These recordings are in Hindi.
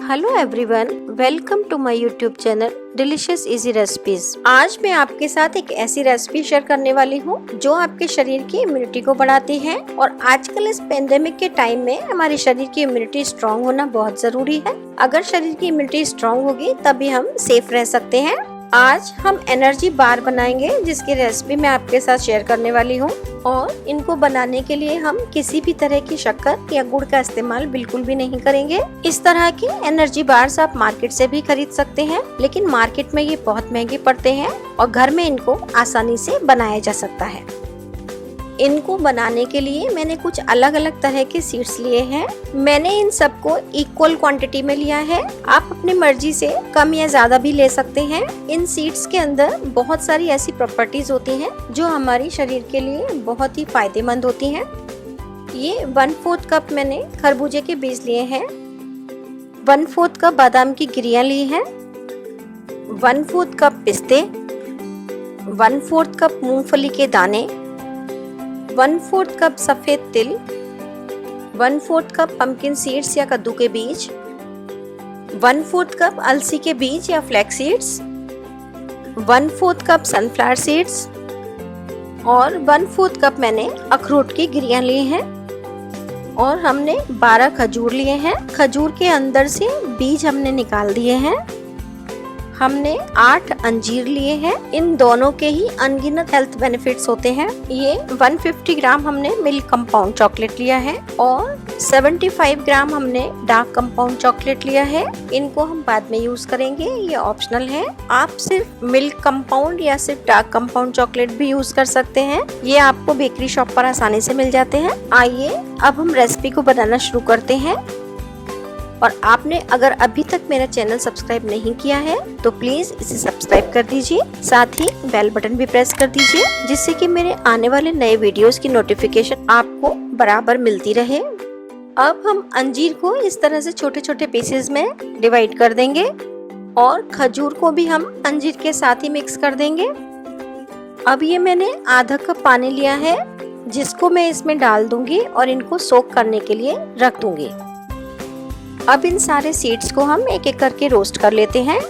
Hello everyone, welcome to my YouTube channel delicious easy recipes. आज मैं आपके साथ एक ऐसी रेसिपी शेयर करने वाली हूँ जो आपके शरीर की इम्यूनिटी को बढ़ाती है। और आजकल इस पेंडेमिक के टाइम में हमारे शरीर की इम्यूनिटी स्ट्रांग होना बहुत जरूरी है। अगर शरीर की इम्यूनिटी स्ट्रांग होगी तभी हम सेफ रह सकते हैं। आज हम एनर्जी बार बनाएंगे जिसकी रेसिपी मैं आपके साथ शेयर करने वाली हूँ। और इनको बनाने के लिए हम किसी भी तरह की शक्कर या गुड़ का इस्तेमाल बिल्कुल भी नहीं करेंगे। इस तरह के एनर्जी बार्स आप मार्केट से भी खरीद सकते हैं, लेकिन मार्केट में ये बहुत महंगे पड़ते हैं और घर में इनको आसानी से बनाया जा सकता है। इनको बनाने के लिए मैंने कुछ अलग अलग तरह के सीड्स लिए हैं। मैंने इन सबको इक्वल क्वांटिटी में लिया है। आप अपनी मर्जी से कम या ज्यादा भी ले सकते हैं। इन सीड्स के अंदर बहुत सारी ऐसी प्रॉपर्टीज होती हैं जो हमारे शरीर के लिए बहुत ही फायदेमंद होती हैं। ये 1/4 कप मैंने खरबूजे के बीज लिए हैं, 1/4 कप बादाम की गिरियां ली हैं, 1/4 कप पिस्ते, 1/4 कप मूंगफली के दाने, 1/4 कप सफेद तिल, 1/4 कप पंपकिन सीड्स या कद्दू के बीज, 1/4 कप अलसी के बीज या flax seeds, 1/4 cup sunflower seeds और 1/4 कप मैंने अखरोट की गिरियां ली हैं। और हमने 12 खजूर लिए हैं। खजूर के अंदर से बीज हमने निकाल दिए हैं। हमने 8 अंजीर लिए हैं। इन दोनों के ही अनगिनत हेल्थ बेनिफिट्स होते हैं। ये 150 ग्राम हमने मिल्क कंपाउंड चॉकलेट लिया है और 75 ग्राम हमने डार्क कंपाउंड चॉकलेट लिया है। इनको हम बाद में यूज करेंगे, ये ऑप्शनल है। आप सिर्फ मिल्क कंपाउंड या सिर्फ डार्क कंपाउंड चॉकलेट भी यूज कर सकते हैं। ये आपको बेकरी शॉप पर आसानी से मिल जाते हैं। आइए अब हम रेसिपी को बनाना शुरू करते हैं। और आपने अगर अभी तक मेरा चैनल सब्सक्राइब नहीं किया है तो प्लीज इसे सब्सक्राइब कर दीजिए, साथ ही बेल बटन भी प्रेस कर दीजिए जिससे कि मेरे आने वाले नए वीडियोस की नोटिफिकेशन आपको बराबर मिलती रहे। अब हम अंजीर को इस तरह से छोटे छोटे पीसेस में डिवाइड कर देंगे और खजूर को भी हम अंजीर के साथ ही मिक्स कर देंगे। अब ये मैंने आधा कप पानी लिया है जिसको मैं इसमें डाल दूंगी और इनको सोक करने के लिए रख दूंगी। अब इन सारे सीड्स को हम एक एक करके रोस्ट कर लेते हैं।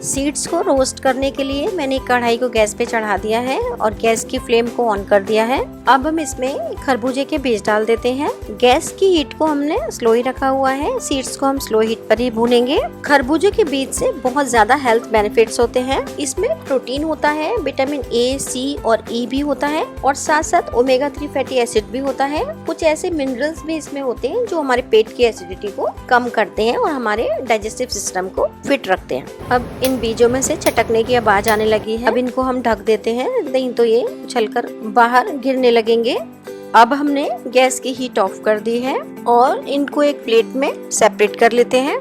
सीड्स को रोस्ट करने के लिए मैंने कढ़ाई को गैस पे चढ़ा दिया है और गैस की फ्लेम को ऑन कर दिया है। अब हम इसमें खरबूजे के बीज डाल देते हैं। गैस की हीट को हमने स्लो ही रखा हुआ है। सीड्स को हम स्लो हीट पर ही भूनेंगे। खरबूजे के बीज से बहुत ज्यादा हेल्थ बेनिफिट्स होते हैं। इसमें प्रोटीन होता है, विटामिन ए, सी और ई भी होता है और साथ साथ ओमेगा 3 फैटी एसिड भी होता है। कुछ ऐसे मिनरल्स भी इसमें होते हैं जो हमारे पेट की एसिडिटी को कम करते हैं और हमारे डाइजेस्टिव सिस्टम को फिट रखते हैं। अब इन बीजों में से छटकने की आवाज आने लगी है। अब इनको हम ढक देते हैं, नहीं तो ये उछलकर बाहर गिरने लगेंगे। अब हमने गैस की हीट ऑफ कर दी है और इनको एक प्लेट में सेपरेट कर लेते हैं।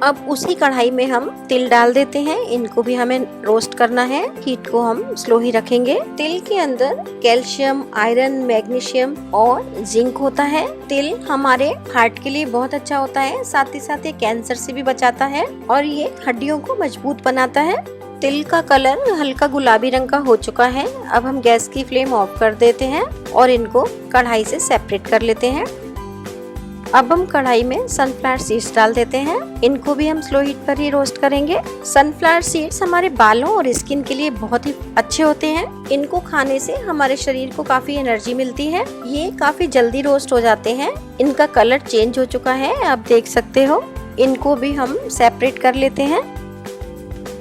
अब उसी कढ़ाई में हम तिल डाल देते हैं। इनको भी हमें रोस्ट करना है। हीट को हम स्लो ही रखेंगे। तिल के अंदर कैल्शियम, आयरन, मैग्नीशियम और जिंक होता है। तिल हमारे हार्ट के लिए बहुत अच्छा होता है, साथ ही साथ ये कैंसर से भी बचाता है और ये हड्डियों को मजबूत बनाता है। तिल का कलर हल्का गुलाबी रंग का हो चुका है। अब हम गैस की फ्लेम ऑफ कर देते हैं और इनको कढ़ाई से सेपरेट कर लेते हैं। अब हम कढ़ाई में सनफ्लावर सीड्स डाल देते हैं। इनको भी हम स्लो हीट पर ही रोस्ट करेंगे। सनफ्लावर सीड्स हमारे बालों और स्किन के लिए बहुत ही अच्छे होते हैं। इनको खाने से हमारे शरीर को काफी एनर्जी मिलती है। ये काफी जल्दी रोस्ट हो जाते हैं। इनका कलर चेंज हो चुका है, आप देख सकते हो। इनको भी हम सेपरेट कर लेते हैं।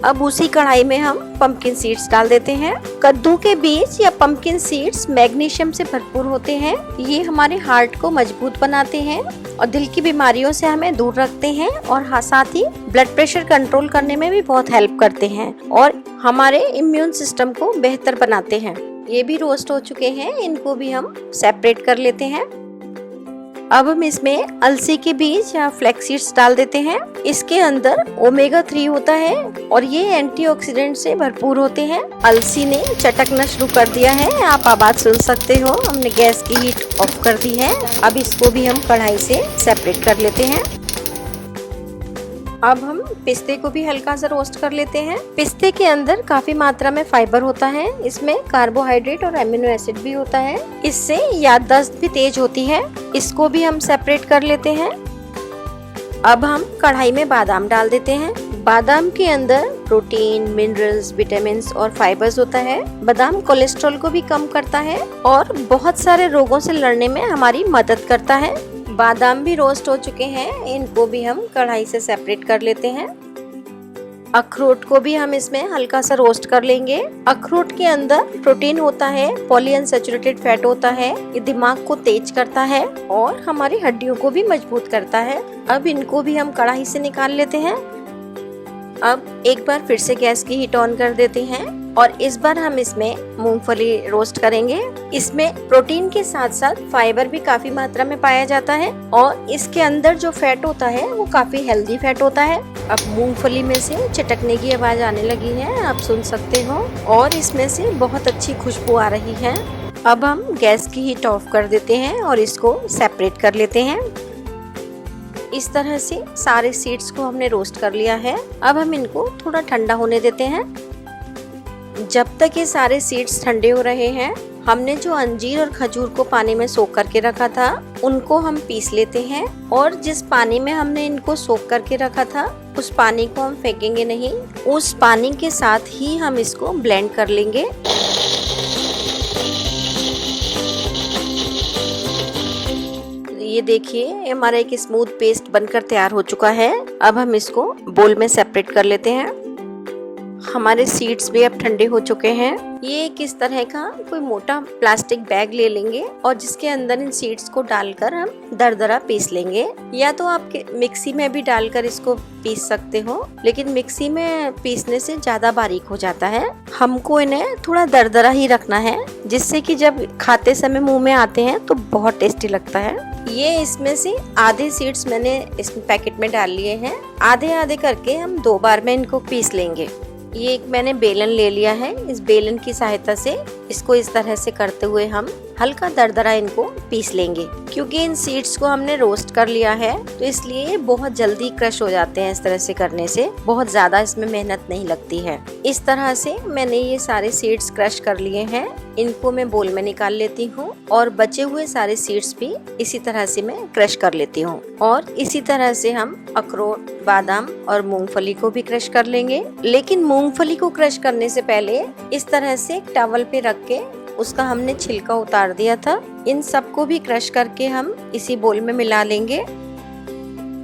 अब उसी कढ़ाई में हम पंपकिन सीड्स डाल देते हैं। कद्दू के बीज या पंपकिन सीड्स मैग्नीशियम से भरपूर होते हैं। ये हमारे हार्ट को मजबूत बनाते हैं और दिल की बीमारियों से हमें दूर रखते हैं और साथ ही ब्लड प्रेशर कंट्रोल करने में भी बहुत हेल्प करते हैं और हमारे इम्यून सिस्टम को बेहतर बनाते हैं। ये भी रोस्ट हो चुके हैं। इनको भी हम सेपरेट कर लेते हैं। अब हम इसमें अलसी के बीज या फ्लैक्स सीड्स डाल देते हैं। इसके अंदर ओमेगा 3 होता है और ये एंटीऑक्सीडेंट से भरपूर होते हैं। अलसी ने चटकना शुरू कर दिया है, आप आवाज सुन सकते हो। हमने गैस की हीट ऑफ कर दी है। अब इसको भी हम कढ़ाई से सेपरेट कर लेते हैं। अब हम पिस्ते को भी हल्का सा रोस्ट कर लेते हैं। पिस्ते के अंदर काफी मात्रा में फाइबर होता है। इसमें कार्बोहाइड्रेट और एमिनो एसिड भी होता है। इससे याददाश्त भी तेज होती है। इसको भी हम सेपरेट कर लेते हैं। अब हम कढ़ाई में बादाम डाल देते हैं। बादाम के अंदर प्रोटीन, मिनरल्स, विटामिन्स और फाइबर्स होता है। बादाम कोलेस्ट्रॉल को भी कम करता है और बहुत सारे रोगों से लड़ने में हमारी मदद करता है। बादाम भी रोस्ट हो चुके हैं, इनको भी हम कढ़ाई से सेपरेट कर लेते हैं। अखरोट को भी हम इसमें हल्का सा रोस्ट कर लेंगे। अखरोट के अंदर प्रोटीन होता है, पॉलीअनसैचुरेटेड फैट होता है, ये दिमाग को तेज करता है और हमारी हड्डियों को भी मजबूत करता है। अब इनको भी हम कढ़ाई से निकाल लेते हैं। अब एक बार फिर से गैस की हीट ऑन कर देते हैं और इस बार हम इसमें मूंगफली रोस्ट करेंगे। इसमें प्रोटीन के साथ साथ फाइबर भी काफी मात्रा में पाया जाता है और इसके अंदर जो फैट होता है वो काफी हेल्दी फैट होता है। अब मूंगफली में से चटकने की आवाज आने लगी है, आप सुन सकते हो, और इसमें से बहुत अच्छी खुशबू आ रही है। अब हम गैस की हीट ऑफ कर देते हैं और इसको सेपरेट कर लेते हैं। इस तरह से सारे सीड्स को हमने रोस्ट कर लिया है। अब हम इनको थोड़ा ठंडा होने देते हैं। जब तक ये सारे सीड्स ठंडे हो रहे हैं, हमने जो अंजीर और खजूर को पानी में सोख करके रखा था उनको हम पीस लेते हैं। और जिस पानी में हमने इनको सोख करके रखा था उस पानी को हम फेंकेंगे नहीं, उस पानी के साथ ही हम इसको ब्लेंड कर लेंगे। ये देखिए हमारा एक स्मूथ पेस्ट बनकर तैयार हो चुका है। अब हम इसको बोल में सेपरेट कर लेते हैं। हमारे सीड्स भी अब ठंडे हो चुके हैं। ये किस तरह का कोई मोटा प्लास्टिक बैग ले लेंगे और जिसके अंदर इन सीड्स को डालकर हम दरदरा पीस लेंगे, या तो आप मिक्सी में भी डालकर इसको पीस सकते हो, लेकिन मिक्सी में पीसने से ज्यादा बारीक हो जाता है। हमको इन्हें थोड़ा दरदरा ही रखना है, जिससे कि जब खाते समय मुंह में आते हैं तो बहुत टेस्टी लगता है। ये इसमें से आधे सीड्स मैंने इस पैकेट में डाल लिए हैं। आधे आधे करके हम 2 बार में इनको पीस लेंगे। ये एक मैंने बेलन ले लिया है। इस बेलन की सहायता से इसको इस तरह से करते हुए हम हल्का दरदरा इनको पीस लेंगे। क्योंकि इन सीड्स को हमने रोस्ट कर लिया है तो इसलिए बहुत जल्दी क्रश हो जाते हैं। इस तरह से करने से बहुत ज्यादा इसमें मेहनत नहीं लगती है। इस तरह से मैंने ये सारे सीड्स क्रश कर लिए हैं। इनको मैं बोल में निकाल लेती हूँ और बचे हुए सारे सीड्स भी इसी तरह से मैं क्रश कर लेती हूँ। और इसी तरह से हम अखरोट, बादाम और मूंगफली को भी क्रश कर लेंगे। लेकिन मूंगफली को क्रश करने से पहले इस तरह से एक टॉवल पे रख के उसका हमने छिलका उतार दिया था। इन सबको भी क्रश करके हम इसी बोल में मिला लेंगे।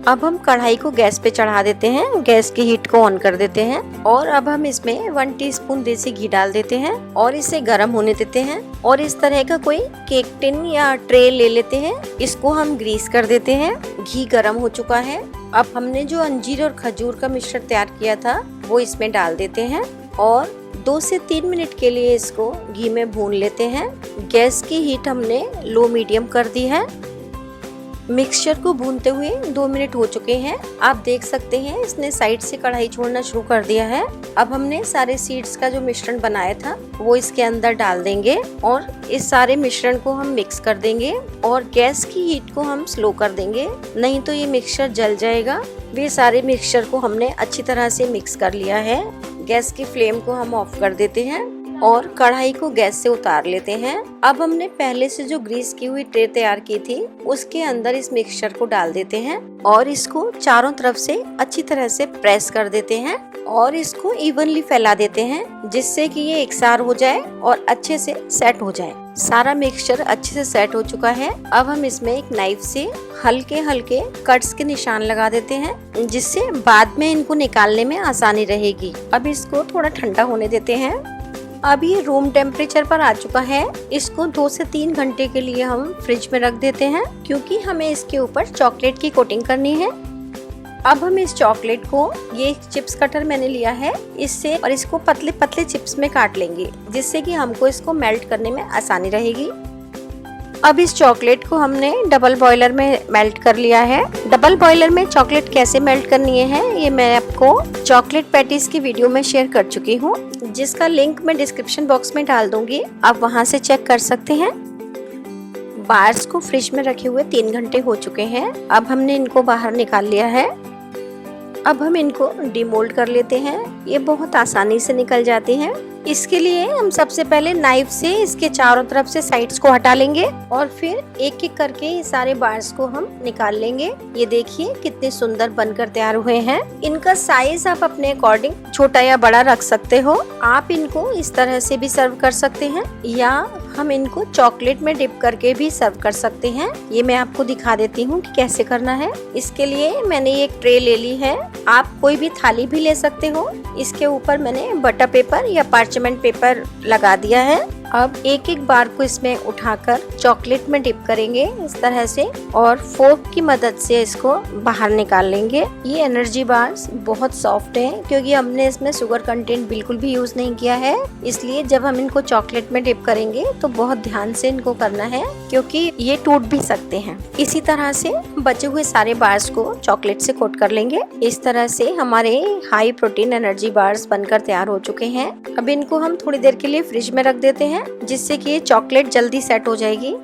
अब हम कढ़ाई को गैस पे चढ़ा देते हैं, गैस की हीट को ऑन कर देते हैं और अब हम इसमें 1 टीस्पून देसी घी डाल देते हैं और इसे गर्म होने देते हैं। और इस तरह का कोई केक टिन या ट्रे ले लेते हैं, इसको हम ग्रीस कर देते हैं। घी गर्म हो चुका है। अब हमने जो अंजीर और खजूर का मिश्रण तैयार किया था वो इसमें डाल देते हैं और 2 से 3 मिनट के लिए इसको घी में भून लेते हैं। गैस की हीट हमने लो मीडियम कर दी है। मिक्सचर को भूनते हुए 2 मिनट हो चुके हैं। आप देख सकते हैं इसने साइड से कढ़ाई छोड़ना शुरू कर दिया है। अब हमने सारे सीड्स का जो मिश्रण बनाया था वो इसके अंदर डाल देंगे और इस सारे मिश्रण को हम मिक्स कर देंगे और गैस की हीट को हम स्लो कर देंगे, नहीं तो ये मिक्सचर जल जाएगा। वे सारे मिक्सचर को हमने अच्छी तरह से मिक्स कर लिया है। गैस की फ्लेम को हम ऑफ कर देते हैं और कढ़ाई को गैस से उतार लेते हैं। अब हमने पहले से जो ग्रीस की हुई ट्रे तैयार की थी उसके अंदर इस मिक्सचर को डाल देते हैं और इसको चारों तरफ से अच्छी तरह से प्रेस कर देते हैं और इसको इवनली फैला देते हैं, जिससे कि ये एकसार हो जाए और अच्छे से सेट हो जाए। सारा मिक्सचर अच्छे से सेट हो चुका है। अब हम इसमें एक नाइफ से हल्के हल्के कट्स के निशान लगा देते हैं, जिससे बाद में इनको निकालने में आसानी रहेगी। अब इसको थोड़ा ठंडा होने देते हैं। अब ये रूम टेम्परेचर पर आ चुका है। इसको 2 से 3 घंटे के लिए हम फ्रिज में रख देते हैं, क्योंकि हमें इसके ऊपर चॉकलेट की कोटिंग करनी है। अब हम इस चॉकलेट को, ये चिप्स कटर मैंने लिया है, इससे और इसको पतले पतले चिप्स में काट लेंगे, जिससे कि हमको इसको मेल्ट करने में आसानी रहेगी। अब इस चॉकलेट को हमने डबल बॉयलर में मेल्ट कर लिया है। डबल बॉयलर में चॉकलेट कैसे मेल्ट करनी है ये मैं आपको चॉकलेट पैटीज की वीडियो में शेयर कर चुकी हूँ, जिसका लिंक मैं डिस्क्रिप्शन बॉक्स में डाल दूंगी, आप वहां से चेक कर सकते हैं। बार्स को फ्रिज में रखे हुए 3 घंटे हो चुके हैं। अब हमने इनको बाहर निकाल लिया है। अब हम इनको डिमोल्ड कर लेते हैं। ये बहुत आसानी से निकल जाती हैं। इसके लिए हम सबसे पहले नाइफ से इसके चारों तरफ से साइड्स को हटा लेंगे और फिर एक एक करके ये सारे बार्स को हम निकाल लेंगे। ये देखिए कितने सुंदर बनकर तैयार हुए हैं। इनका साइज आप अपने अकॉर्डिंग छोटा या बड़ा रख सकते हो। आप इनको इस तरह से भी सर्व कर सकते हैं या हम इनको चॉकलेट में डिप करके भी सर्व कर सकते हैं। ये मैं आपको दिखा देती हूँ कि कैसे करना है। इसके लिए मैंने एक ट्रे ले ली है। आप कोई भी थाली भी ले सकते हो। इसके ऊपर मैंने बटर पेपर या पार्चमेंट पेपर लगा दिया है। अब एक एक बार को इसमें उठाकर चॉकलेट में डिप करेंगे इस तरह से और फोर्क की मदद से इसको बाहर निकाल लेंगे। ये एनर्जी बार्स बहुत सॉफ्ट हैं क्योंकि हमने इसमें शुगर कंटेंट बिल्कुल भी यूज नहीं किया है। इसलिए जब हम इनको चॉकलेट में डिप करेंगे तो बहुत ध्यान से इनको करना है क्योंकि ये टूट भी सकते हैं। इसी तरह से बचे हुए सारे बार्स को चॉकलेट से कोट कर लेंगे। इस तरह से हमारे हाई प्रोटीन एनर्जी बार्स बनकर तैयार हो चुके हैं। अब इनको हम थोड़ी देर के लिए फ्रिज में रख देते हैं जिससे कि ये चॉकलेट जल्दी सेट हो जाएगी।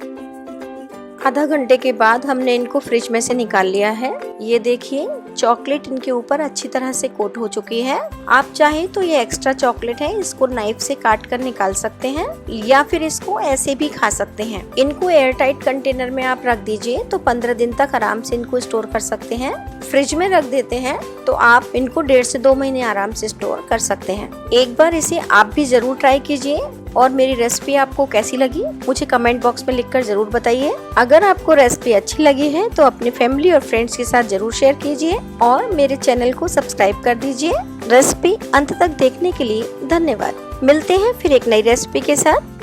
आधा घंटे के बाद हमने इनको फ्रिज में से निकाल लिया है। ये देखिए चॉकलेट इनके ऊपर अच्छी तरह से कोट हो चुकी है। आप चाहे तो ये एक्स्ट्रा चॉकलेट है इसको नाइफ से काट कर निकाल सकते हैं या फिर इसको ऐसे भी खा सकते हैं। इनको एयर टाइट कंटेनर में आप रख दीजिए तो 15 दिन तक आराम से इनको स्टोर कर सकते हैं। फ्रिज में रख देते हैं तो आप इनको 1.5 से 2 महीने आराम से स्टोर कर सकते हैं। एक बार इसे आप भी जरूर ट्राई कीजिए और मेरी रेसिपी आपको कैसी लगी मुझे कमेंट बॉक्स में लिखकर जरूर बताइए। अगर आपको रेसिपी अच्छी लगी है तो अपनी फैमिली और फ्रेंड्स के साथ जरूर शेयर कीजिए और मेरे चैनल को सब्सक्राइब कर दीजिए। रेसिपी अंत तक देखने के लिए धन्यवाद। मिलते हैं फिर एक नई रेसिपी के साथ।